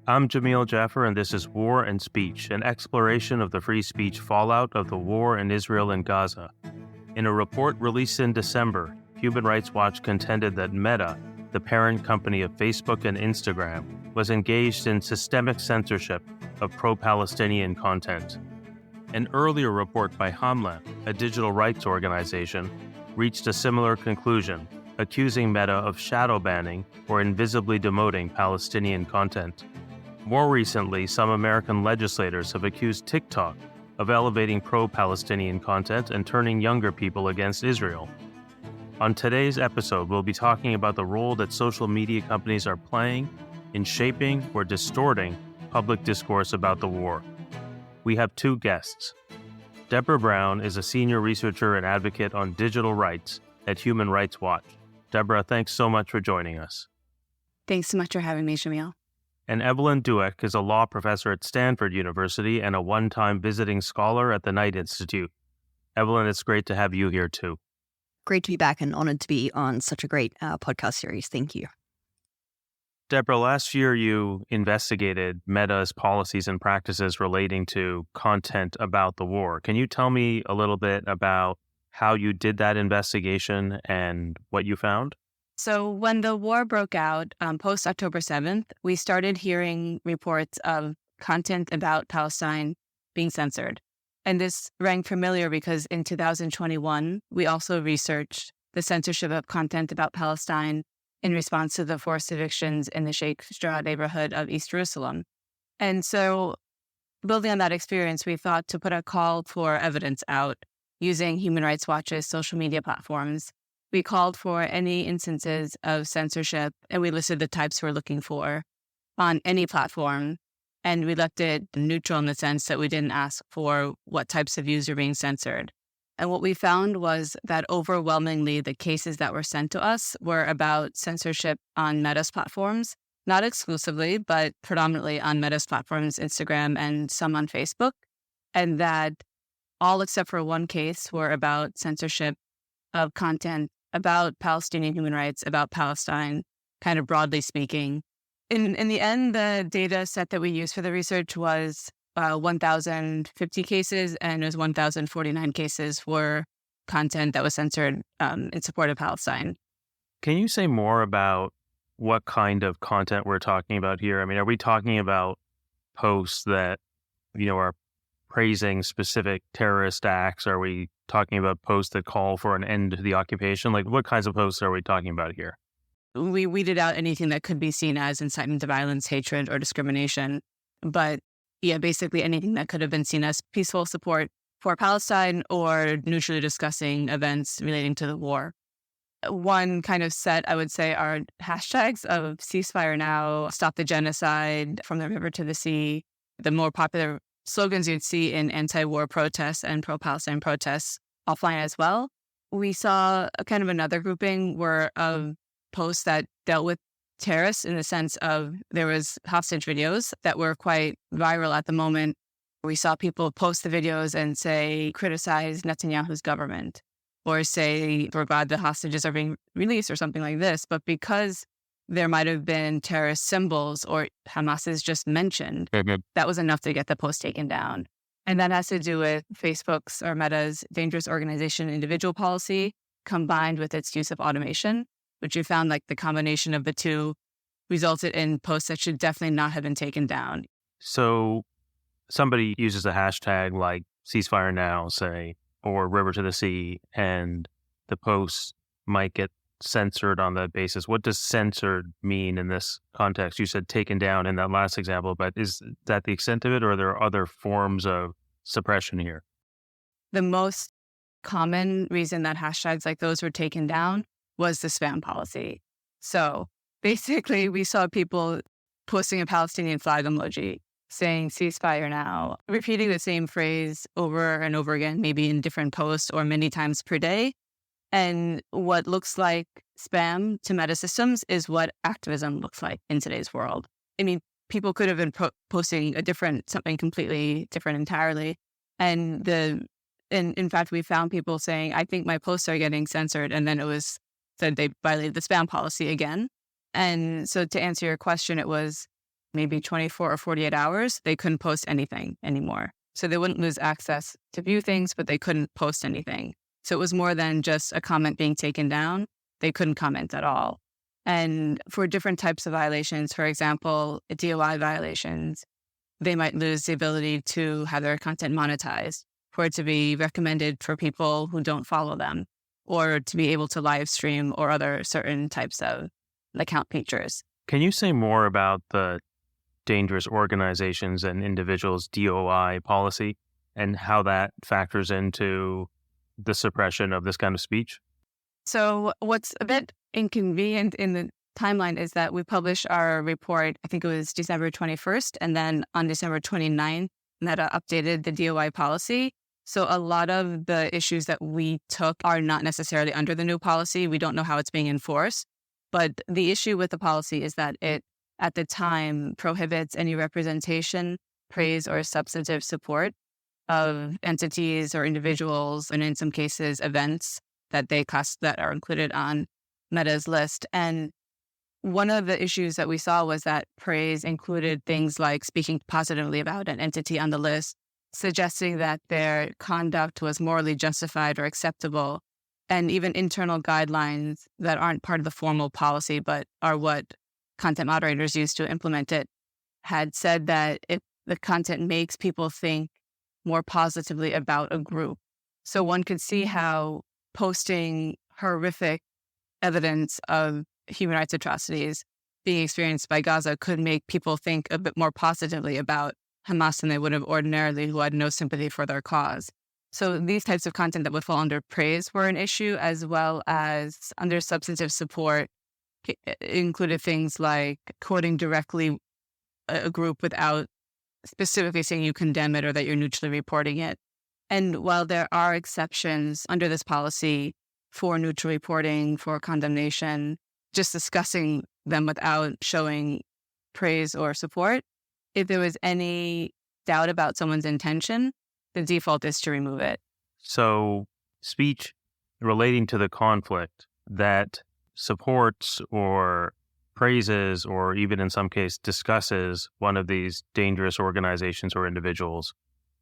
I'm Jamil Jaffer, and this is War and Speech, an exploration of the free speech fallout of the war in Israel and Gaza. In a report released in December, Human Rights Watch contended that Meta, the parent company of Facebook and Instagram, was engaged in systemic censorship of pro-Palestinian content. An earlier report by Hamlet, a digital rights organization, reached a similar conclusion, accusing Meta of shadow banning or invisibly demoting Palestinian content. More recently, some American legislators have accused TikTok of elevating pro-Palestinian content and turning younger people against Israel. On today's episode, we'll be talking about the role that social media companies are playing in shaping or distorting public discourse about the war. We have two guests. Deborah Brown is a senior researcher and advocate on digital rights at Human Rights Watch. Deborah, thanks so much for joining us. Thanks so much for having me, Jamil. And Evelyn Douek is a law professor at Stanford University and a one-time visiting scholar at the Knight Institute. Evelyn, it's great to have you here too. Great to be back and honored to be on such a great podcast series. Thank you. Deborah, last year you investigated Meta's policies and practices relating to content about the war. Can you tell me a little bit about how you did that investigation and what you found? So when the war broke out, post-October 7th, we started hearing reports of content about Palestine being censored. And this rang familiar because in 2021, we also researched the censorship of content about Palestine in response to the forced evictions in the Sheikh Jarrah neighborhood of East Jerusalem. And so building on that experience, we thought to put a call for evidence out using Human Rights Watch's social media platforms. We called for any instances of censorship, and we listed the types we're looking for on any platform. And we left it neutral in the sense that we didn't ask for what types of views are being censored. And what we found was that overwhelmingly the cases that were sent to us were about censorship on Meta's platforms, not exclusively, but predominantly on Meta's platforms, Instagram and some on Facebook. And that all except for one case were about censorship of content about Palestinian human rights, about Palestine, kind of broadly speaking. In the end, the data set that we used for the research was 1,050 cases, and it was 1,049 cases for content that was censored in support of Palestine. Can you say more about what kind of content we're talking about here? I mean, are we talking about posts that, are praising specific terrorist acts? Are we talking about posts that call for an end to the occupation? Like, what kinds of posts are we talking about here? We weeded out anything that could be seen as incitement to violence, hatred, or discrimination. But yeah, basically anything that could have been seen as peaceful support for Palestine or neutrally discussing events relating to the war. One kind of set, I would say, are hashtags of ceasefire now, stop the genocide, from the river to the sea. The more popular slogans you'd see in anti-war protests and pro-Palestine protests offline as well. We saw a kind of another grouping of posts that dealt with terrorists in the sense of there was hostage videos that were quite viral at the moment. We saw people post the videos and say, criticize Netanyahu's government or say, we're glad the hostages are being released or something like this. But because there might have been terrorist symbols or Hamas is just mentioned, that was enough to get the post taken down. And that has to do with Facebook's or Meta's dangerous organization individual policy combined with its use of automation, which we found like the combination of the two resulted in posts that should definitely not have been taken down. So somebody uses a hashtag like ceasefire now, say, or river to the sea, and the post might get censored on that basis. What does censored mean in this context? You said taken down in that last example, but is that the extent of it, or are there other forms of suppression here? The most common reason that hashtags like those were taken down was the spam policy. So basically, we saw people posting a Palestinian flag emoji, saying ceasefire now, repeating the same phrase over and over again, maybe in different posts or many times per day. And what looks like spam to Meta systems is what activism looks like in today's world. I mean, people could have been posting something completely different entirely. And in fact, we found people saying, I think my posts are getting censored. And then it was said they violated the spam policy again. And so to answer your question, it was maybe 24 or 48 hours, they couldn't post anything anymore. So they wouldn't lose access to view things, but they couldn't post anything. So it was more than just a comment being taken down. They couldn't comment at all. And for different types of violations, for example, DOI violations, they might lose the ability to have their content monetized, for it to be recommended for people who don't follow them, or to be able to live stream or other certain types of account features. Can you say more about the dangerous organizations and individuals DOI policy and how that factors into the suppression of this kind of speech? So what's a bit inconvenient in the timeline is that we published our report, I think it was December 21st, and then on December 29th, Meta updated the DOI policy. So a lot of the issues that we took are not necessarily under the new policy. We don't know how it's being enforced. But the issue with the policy is that it, at the time, prohibits any representation, praise, or substantive support of entities or individuals, and in some cases, events that that are included on Meta's list. And one of the issues that we saw was that praise included things like speaking positively about an entity on the list, suggesting that their conduct was morally justified or acceptable, and even internal guidelines that aren't part of the formal policy but are what content moderators use to implement it, had said that if the content makes people think more positively about a group. So one could see how posting horrific evidence of human rights atrocities being experienced by Gaza could make people think a bit more positively about Hamas than they would have ordinarily, who had no sympathy for their cause. So these types of content that would fall under praise were an issue, as well as under substantive support included things like quoting directly a group without specifically saying you condemn it or that you're neutrally reporting it. And while there are exceptions under this policy for neutral reporting, for condemnation, just discussing them without showing praise or support, if there was any doubt about someone's intention, the default is to remove it. So speech relating to the conflict that supports or praises or even in some case discusses one of these dangerous organizations or individuals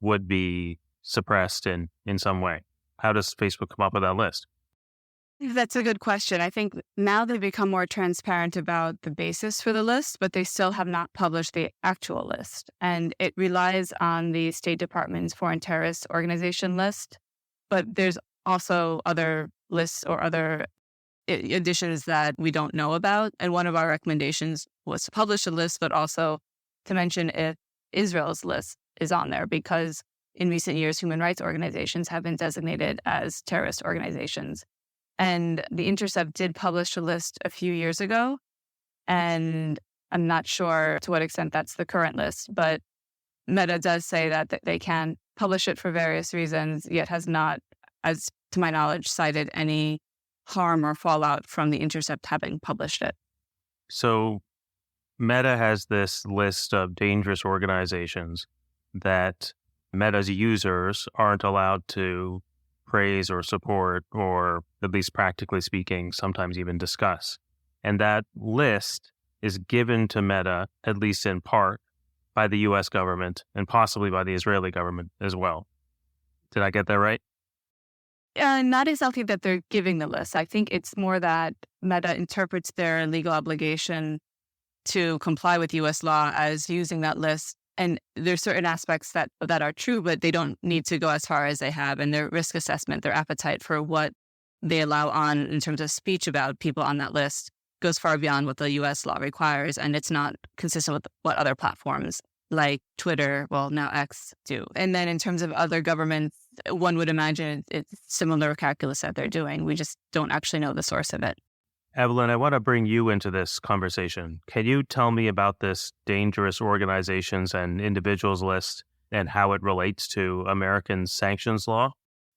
would be suppressed in some way. How does Facebook come up with that list? That's a good question. I think now they've become more transparent about the basis for the list, but they still have not published the actual list. And it relies on the State Department's Foreign Terrorist Organization list. But there's also other lists or other additions that we don't know about. And one of our recommendations was to publish a list, but also to mention if Israel's list is on there, because in recent years, human rights organizations have been designated as terrorist organizations. And The Intercept did publish a list a few years ago, and I'm not sure to what extent that's the current list, but Meta does say that they can publish it for various reasons, yet has not, as to my knowledge, cited any harm or fallout from The Intercept having published it. So Meta has this list of dangerous organizations that Meta's users aren't allowed to praise or support, or at least practically speaking, sometimes even discuss. And that list is given to Meta, at least in part, by the U.S. government and possibly by the Israeli government as well. Did I get that right? Not exactly that they're giving the list. I think it's more that Meta interprets their legal obligation to comply with U.S. law as using that list. And there's certain aspects that are true, but they don't need to go as far as they have. And their risk assessment, their appetite for what they allow on in terms of speech about people on that list goes far beyond what the U.S. law requires. And it's not consistent with what other platforms like Twitter, well, now X, do. And then in terms of other governments, one would imagine it's similar calculus that they're doing. We just don't actually know the source of it. Evelyn, I want to bring you into this conversation. Can you tell me about this dangerous organizations and individuals list and how it relates to American sanctions law?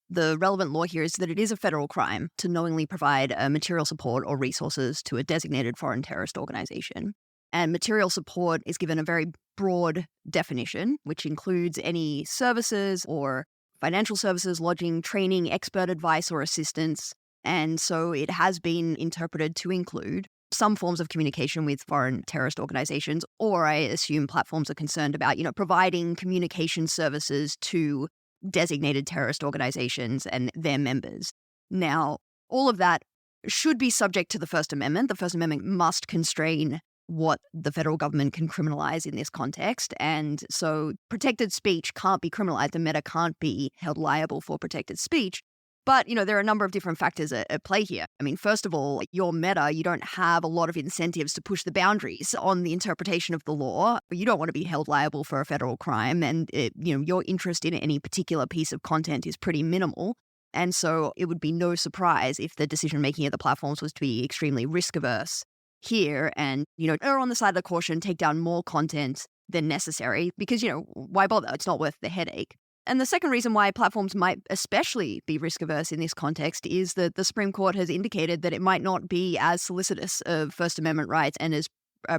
The relevant law here is that it is a federal crime to knowingly provide material support or resources to a designated foreign terrorist organization. And material support is given a very broad definition, which includes any services or financial services, lodging, training, expert advice or assistance. And so it has been interpreted to include some forms of communication with foreign terrorist organizations, or I assume platforms are concerned about, providing communication services to designated terrorist organizations and their members. Now, all of that should be subject to the First Amendment. The First Amendment must constrain what the federal government can criminalize in this context. And so protected speech can't be criminalized and Meta can't be held liable for protected speech. But, there are a number of different factors at play here. I mean, first of all, you're Meta, you don't have a lot of incentives to push the boundaries on the interpretation of the law. You don't want to be held liable for a federal crime. And, your interest in any particular piece of content is pretty minimal. And so it would be no surprise if the decision-making of the platforms was to be extremely risk-averse here and, err on the side of the caution, take down more content than necessary because, why bother? It's not worth the headache. And the second reason why platforms might especially be risk-averse in this context is that the Supreme Court has indicated that it might not be as solicitous of First Amendment rights and as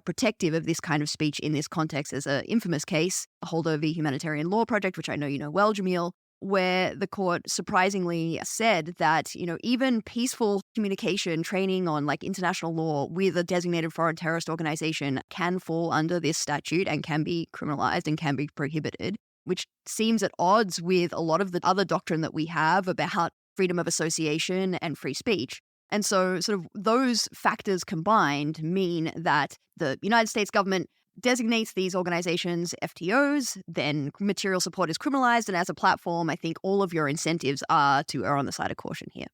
protective of this kind of speech in this context as an infamous case, Holder v. Humanitarian Law Project, which I know you know well, Jamil, where the court surprisingly said that, even peaceful communication training on international law with a designated foreign terrorist organization can fall under this statute and can be criminalized and can be prohibited, which seems at odds with a lot of the other doctrine that we have about freedom of association and free speech. And so sort of those factors combined mean that the United States government designates these organizations FTOs, then material support is criminalized, and as a platform, I think all of your incentives are to err on the side of caution here.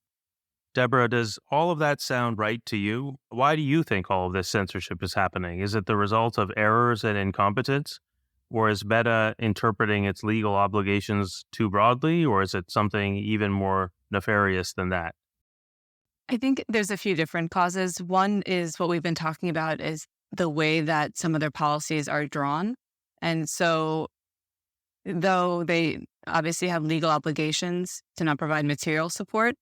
Deborah, does all of that sound right to you? Why do you think all of this censorship is happening? Is it the result of errors and incompetence? Or is Meta interpreting its legal obligations too broadly? Or is it something even more nefarious than that? I think there's a few different causes. One is what we've been talking about is the way that some of their policies are drawn. And so though they obviously have legal obligations to not provide material support,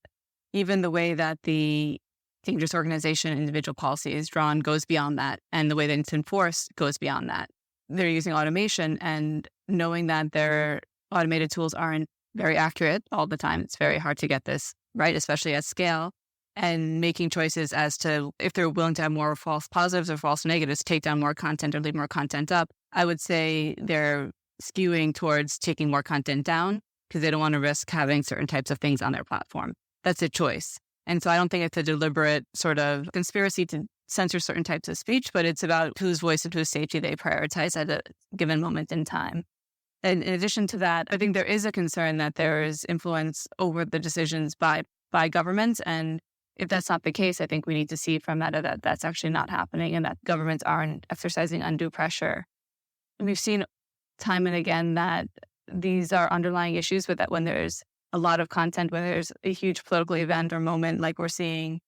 even the way that the dangerous organization individual policy is drawn goes beyond that. And the way that it's enforced goes beyond that. They're using automation and knowing that their automated tools aren't very accurate all the time. It's very hard to get this right, especially at scale. And making choices as to if they're willing to have more false positives or false negatives, take down more content or leave more content up. I would say they're skewing towards taking more content down because they don't want to risk having certain types of things on their platform. That's a choice. And so I don't think it's a deliberate sort of conspiracy to censor certain types of speech, but it's about whose voice and whose safety they prioritize at a given moment in time. And in addition to that, I think there is a concern that there is influence over the decisions by governments. And if that's not the case, I think we need to see from Meta that that's actually not happening and that governments aren't exercising undue pressure. And we've seen time and again that these are underlying issues with that when there's a lot of content, when there's a huge political event or moment like we're seeing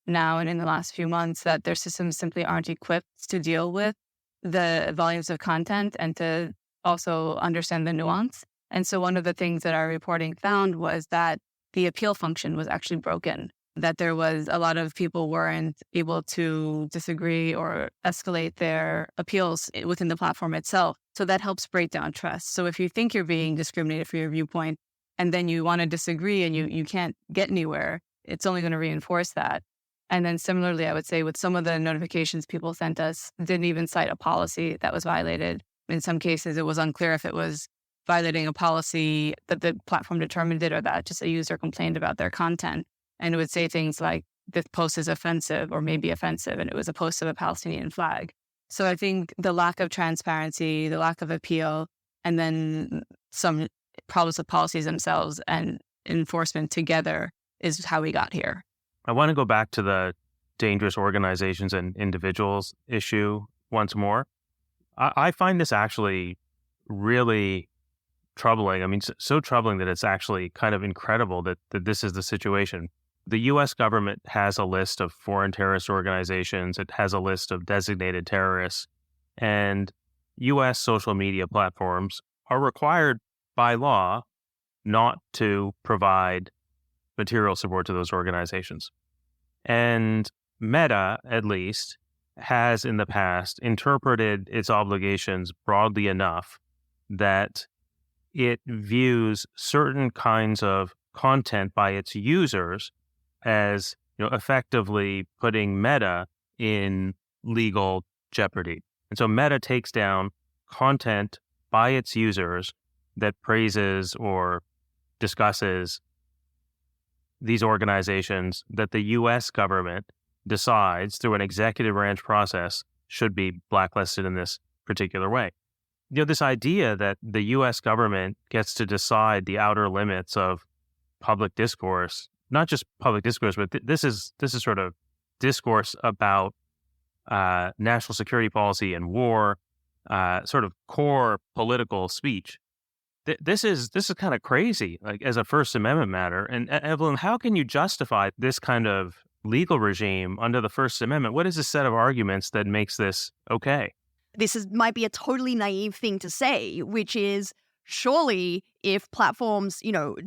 now and in the last few months, that their systems simply aren't equipped to deal with the volumes of content and to also understand the nuance. And so one of the things that our reporting found was that the appeal function was actually broken, that there was a lot of people weren't able to disagree or escalate their appeals within the platform itself. So that helps break down trust. So if you think you're being discriminated for your viewpoint and then you want to disagree and you can't get anywhere, it's only going to reinforce that. And then similarly, I would say with some of the notifications people sent us, didn't even cite a policy that was violated. In some cases, it was unclear if it was violating a policy that the platform determined it or that just a user complained about their content. And it would say things like, this post is offensive or may be offensive, and it was a post of a Palestinian flag. So I think the lack of transparency, the lack of appeal, and then some problems with policies themselves and enforcement together is how we got here. I want to go back to the dangerous organizations and individuals issue once more. I find this actually really troubling. I mean, so troubling that it's actually kind of incredible that this is the situation. The U.S. government has a list of foreign terrorist organizations. It has a list of designated terrorists. And U.S. social media platforms are required by law not to provide material support to those organizations. And Meta, at least, has in the past interpreted its obligations broadly enough that it views certain kinds of content by its users as, effectively putting Meta in legal jeopardy. And so Meta takes down content by its users that praises or discusses these organizations that the U.S. government decides through an executive branch process should be blacklisted in this particular way. This idea that the U.S. government gets to decide the outer limits of public discourse, not just public discourse, but this is sort of discourse about national security policy and war, sort of core political speech. This is kind of crazy, like as a First Amendment matter. And Evelyn, how can you justify this kind of legal regime under the First Amendment? What is the set of arguments that makes this okay? Might be a totally naive thing to say, which is surely if platforms,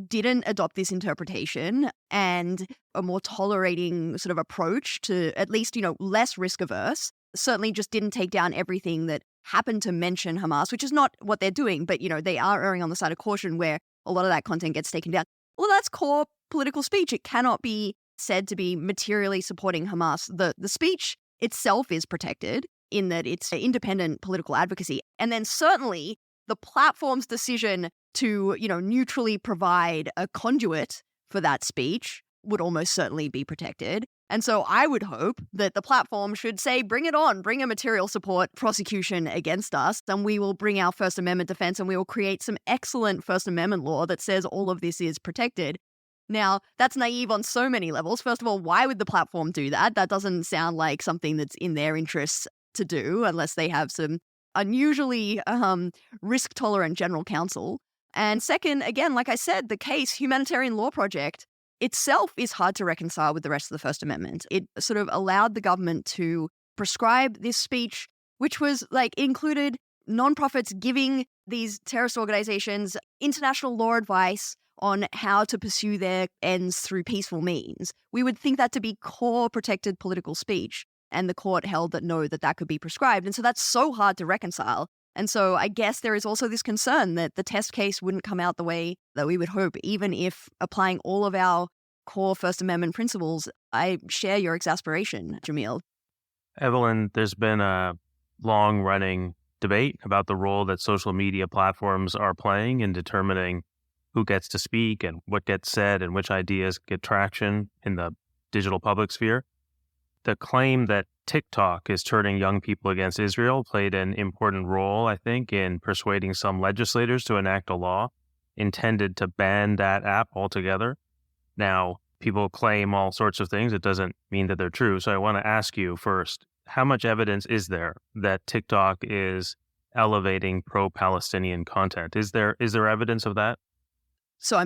didn't adopt this interpretation and a more tolerating sort of approach to at least, less risk averse, certainly just didn't take down everything that happened to mention Hamas, which is not what they're doing, but, they are erring on the side of caution where a lot of that content gets taken down. Well, that's core political speech. It cannot be said to be materially supporting Hamas. The speech itself is protected in that it's independent political advocacy. And then certainly the platform's decision to, neutrally provide a conduit for that speech would almost certainly be protected. And so I would hope that the platform should say, bring it on, bring a material support prosecution against us, and we will bring our First Amendment defense and we will create some excellent First Amendment law that says all of this is protected. Now, that's naive on so many levels. First of all, why would the platform do that? That doesn't sound like something that's in their interests to do unless they have some unusually risk-tolerant general counsel. And second, again, like I said, the case Humanitarian Law Project itself is hard to reconcile with the rest of the First Amendment. It sort of allowed the government to prescribe this speech, which was included nonprofits giving these terrorist organizations international law advice on how to pursue their ends through peaceful means. We would think that to be core protected political speech. And the court held that no, that could be prescribed. And so that's so hard to reconcile. And so I guess there is also this concern that the test case wouldn't come out the way that we would hope, even if applying all of our core First Amendment principles. I share your exasperation, Jamil. Evelyn, there's been a long-running debate about the role that social media platforms are playing in determining who gets to speak and what gets said and which ideas get traction in the digital public sphere. The claim that TikTok is turning young people against Israel played an important role, I think, in persuading some legislators to enact a law intended to ban that app altogether. Now, people claim all sorts of things. It doesn't mean that they're true. So I want to ask you first, how much evidence is there that TikTok is elevating pro-Palestinian content? Is there evidence of that? So,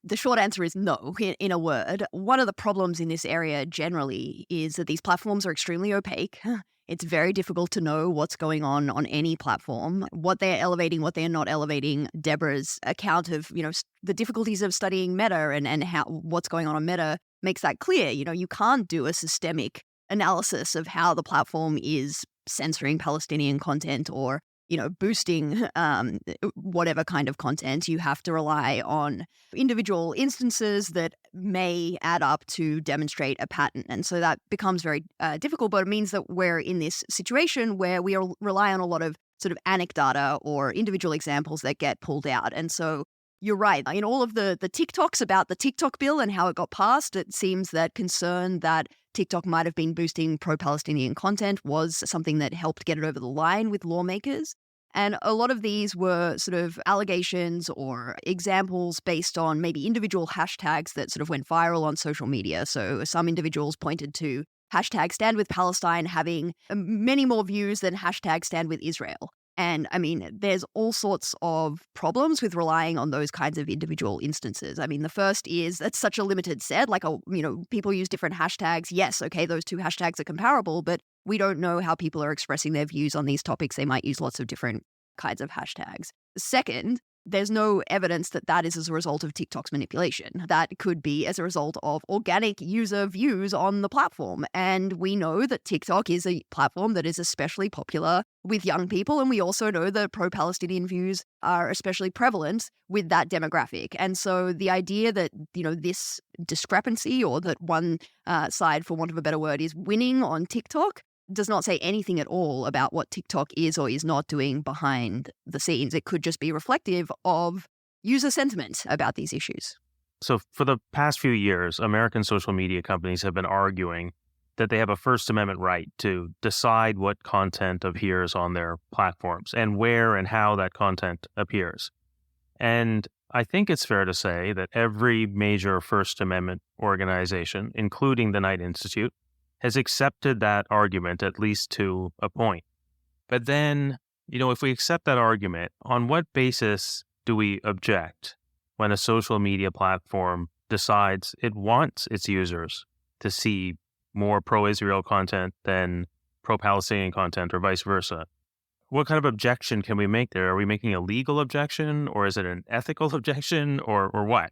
the short answer is no, in a word. One of the problems in this area generally is that these platforms are extremely opaque. It's very difficult to know what's going on any platform, what they're elevating, what they're not elevating. Deborah's account of, the difficulties of studying Meta and how what's going on Meta makes that clear. You can't do a systemic analysis of how the platform is censoring Palestinian content or boosting whatever kind of content. You have to rely on individual instances that may add up to demonstrate a pattern. And so that becomes very difficult, but it means that we're in this situation where we rely on a lot of sort of anecdata or individual examples that get pulled out. And so you're right. In all of the TikToks about the TikTok bill and how it got passed, it seems that concern that TikTok might have been boosting pro-Palestinian content was something that helped get it over the line with lawmakers. And a lot of these were sort of allegations or examples based on maybe individual hashtags that sort of went viral on social media. So some individuals pointed to hashtag Stand With Palestine having many more views than hashtag Stand With Israel. And there's all sorts of problems with relying on those kinds of individual instances. The first is it's such a limited set, people use different hashtags. Yes, okay, those two hashtags are comparable, but we don't know how people are expressing their views on these topics. They might use lots of different kinds of hashtags. Second, there's no evidence that that is as a result of TikTok's manipulation. That could be as a result of organic user views on the platform. And we know that TikTok is a platform that is especially popular with young people. And we also know that pro-Palestinian views are especially prevalent with that demographic. And so the idea that, this discrepancy, or that one side, for want of a better word, is winning on TikTok does not say anything at all about what TikTok is or is not doing behind the scenes. It could just be reflective of user sentiment about these issues. So for the past few years, American social media companies have been arguing that they have a First Amendment right to decide what content appears on their platforms and where and how that content appears. And I think it's fair to say that every major First Amendment organization, including the Knight Institute, has accepted that argument, at least to a point. But then, if we accept that argument, on what basis do we object when a social media platform decides it wants its users to see more pro-Israel content than pro-Palestinian content, or vice versa? What kind of objection can we make there? Are we making a legal objection, or is it an ethical objection, or what?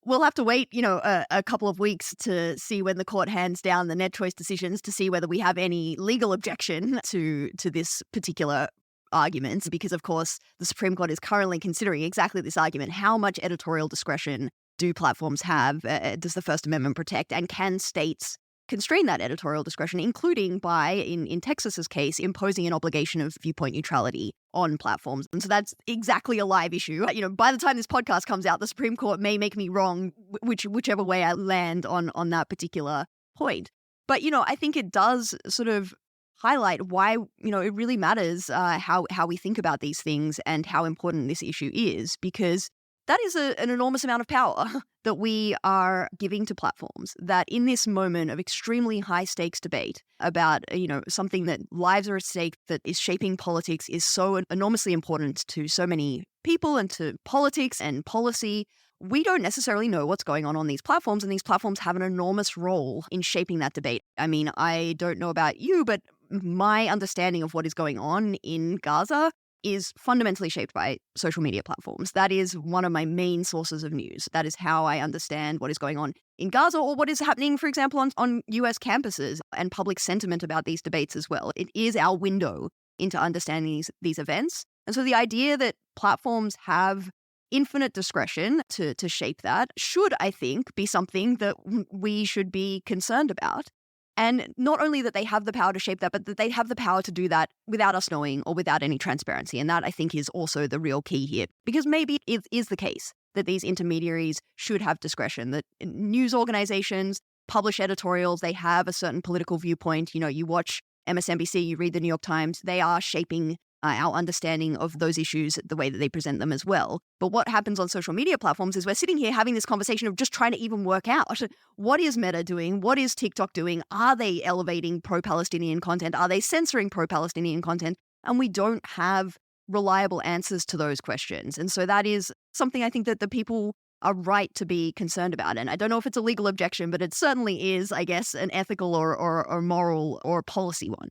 We'll have to wait, a couple of weeks to see when the court hands down the net choice decisions to see whether we have any legal objection to this particular argument, because, of course, the Supreme Court is currently considering exactly this argument. How much editorial discretion do platforms have? Does the First Amendment protect? And can states constrain that editorial discretion, including by, in Texas's case, imposing an obligation of viewpoint neutrality on platforms? And so that's exactly a live issue. By the time this podcast comes out, the Supreme Court may make me wrong, whichever way I land on that particular point. But, I think it does sort of highlight why, it really matters how we think about these things and how important this issue is, because that is an enormous amount of power that we are giving to platforms, that in this moment of extremely high stakes debate about, something that lives are at stake, that is shaping politics, is so enormously important to so many people and to politics and policy. We don't necessarily know what's going on these platforms, and these platforms have an enormous role in shaping that debate. I mean, I don't know about you, but my understanding of what is going on in Gaza is fundamentally shaped by social media platforms. That is one of my main sources of news. That is how I understand what is going on in Gaza, or what is happening, for example, on US campuses, and public sentiment about these debates as well. It is our window into understanding these events. And so the idea that platforms have infinite discretion to shape that should, I think, be something that we should be concerned about. And not only that they have the power to shape that, but that they have the power to do that without us knowing or without any transparency. And that, I think, is also the real key here. Because maybe it is the case that these intermediaries should have discretion, that news organizations publish editorials, they have a certain political viewpoint. You watch MSNBC, you read the New York Times, they are shaping our understanding of those issues the way that they present them as well. But what happens on social media platforms is we're sitting here having this conversation of just trying to even work out, what is Meta doing? What is TikTok doing? Are they elevating pro-Palestinian content? Are they censoring pro-Palestinian content? And we don't have reliable answers to those questions. And so that is something I think that the people are right to be concerned about. And I don't know if it's a legal objection, but it certainly is, I guess, an ethical or moral or policy one.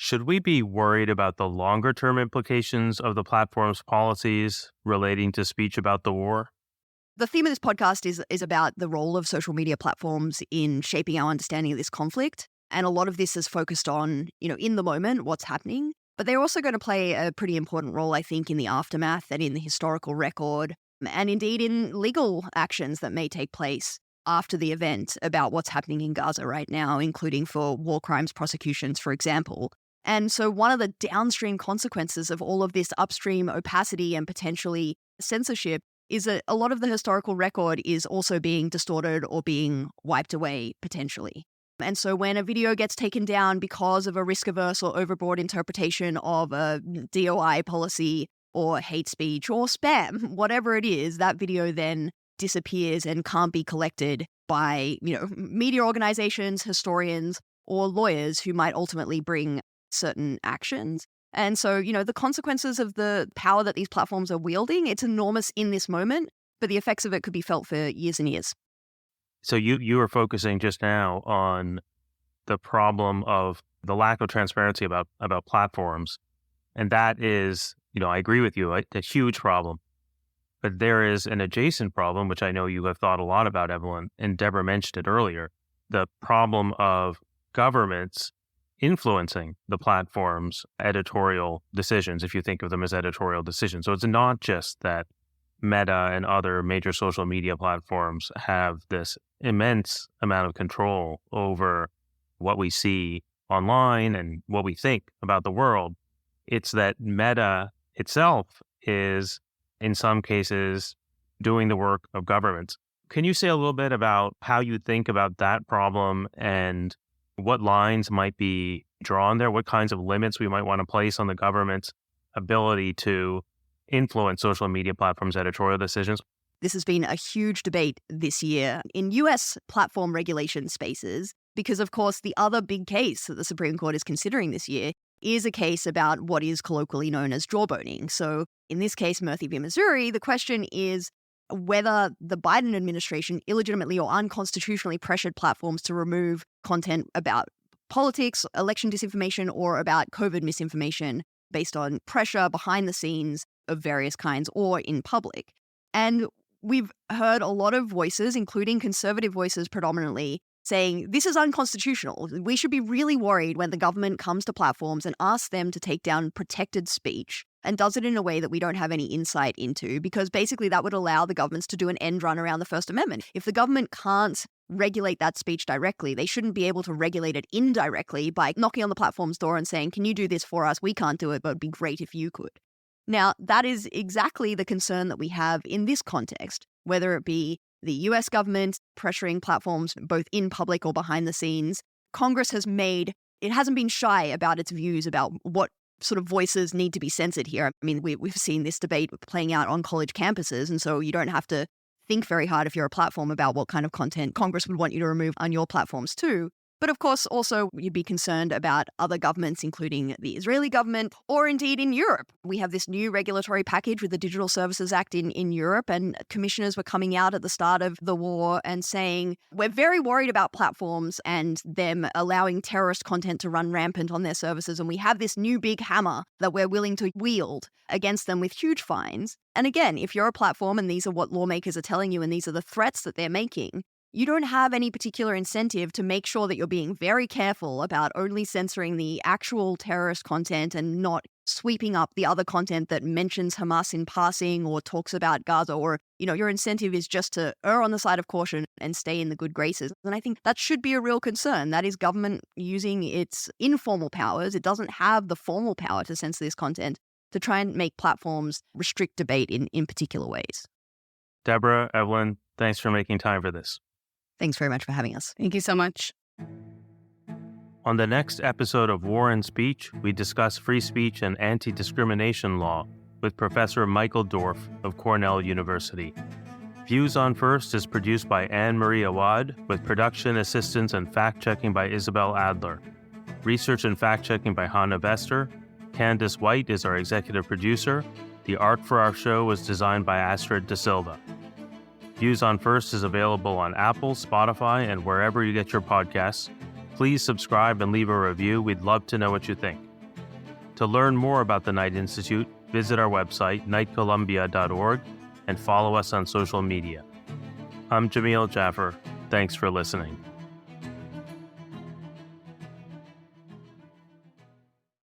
Should we be worried about the longer-term implications of the platform's policies relating to speech about the war? The theme of this podcast is about the role of social media platforms in shaping our understanding of this conflict. And a lot of this is focused on, in the moment, what's happening. But they're also going to play a pretty important role, I think, in the aftermath and in the historical record, and indeed in legal actions that may take place after the event about what's happening in Gaza right now, including for war crimes prosecutions, for example. And so one of the downstream consequences of all of this upstream opacity and potentially censorship is that a lot of the historical record is also being distorted or being wiped away potentially. And so when a video gets taken down because of a risk-averse or overbroad interpretation of a DOI policy or hate speech or spam, whatever it is, that video then disappears and can't be collected by, media organizations, historians, or lawyers who might ultimately bring certain actions. And so, the consequences of the power that these platforms are wielding, it's enormous in this moment, but the effects of it could be felt for years and years. So you were focusing just now on the problem of the lack of transparency about platforms, and that is I agree with you. It's a huge problem. But there is an adjacent problem, which I know you have thought a lot about, Evelyn, and Deborah mentioned it earlier, the problem of governments influencing the platform's editorial decisions, if you think of them as editorial decisions. So it's not just that Meta and other major social media platforms have this immense amount of control over what we see online and what we think about the world. It's that Meta itself is, in some cases, doing the work of governments. Can you say a little bit about how you think about that problem and what lines might be drawn there? What kinds of limits we might want to place on the government's ability to influence social media platforms' editorial decisions? This has been a huge debate this year in US platform regulation spaces because, of course, the other big case that the Supreme Court is considering this year is a case about what is colloquially known as jawboning. So in this case, Murphy v. Missouri, the question is whether the Biden administration illegitimately or unconstitutionally pressured platforms to remove content about politics, election disinformation, or about COVID misinformation based on pressure behind the scenes of various kinds or in public. And we've heard a lot of voices, including conservative voices predominantly, saying this is unconstitutional. We should be really worried when the government comes to platforms and asks them to take down protected speech and does it in a way that we don't have any insight into, because basically that would allow the governments to do an end run around the First Amendment. If the government can't regulate that speech directly, they shouldn't be able to regulate it indirectly by knocking on the platform's door and saying, can you do this for us? We can't do it, but it'd be great if you could. Now, that is exactly the concern that we have in this context, whether it be the US government pressuring platforms both in public or behind the scenes. Congress hasn't been shy about its views about what sort of voices need to be censored here. I mean, we've seen this debate playing out on college campuses, and so you don't have to think very hard if you're a platform about what kind of content Congress would want you to remove on your platforms too. But of course, also, you'd be concerned about other governments, including the Israeli government, or indeed in Europe. We have this new regulatory package with the Digital Services Act in Europe, and commissioners were coming out at the start of the war and saying, we're very worried about platforms and them allowing terrorist content to run rampant on their services, and we have this new big hammer that we're willing to wield against them with huge fines. And again, if you're a platform and these are what lawmakers are telling you and these are the threats that they're making, you don't have any particular incentive to make sure that you're being very careful about only censoring the actual terrorist content and not sweeping up the other content that mentions Hamas in passing or talks about Gaza, or, your incentive is just to err on the side of caution and stay in the good graces. And I think that should be a real concern. That is government using its informal powers. It doesn't have the formal power to censor this content, to try and make platforms restrict debate in particular ways. Deborah, Evelyn, thanks for making time for this. Thanks very much for having us. Thank you so much. On the next episode of War and Speech, we discuss free speech and anti-discrimination law with Professor Michael Dorf of Cornell University. Views on First is produced by Anne-Marie Awad, with production assistance and fact-checking by Isabel Adler. Research and fact-checking by Hannah Vester. Candace White is our executive producer. The art for our show was designed by Astrid De Silva. Views on First is available on Apple, Spotify, and wherever you get your podcasts. Please subscribe and leave a review. We'd love to know what you think. To learn more about the Knight Institute, visit our website, knightcolumbia.org, and follow us on social media. I'm Jamil Jaffer. Thanks for listening.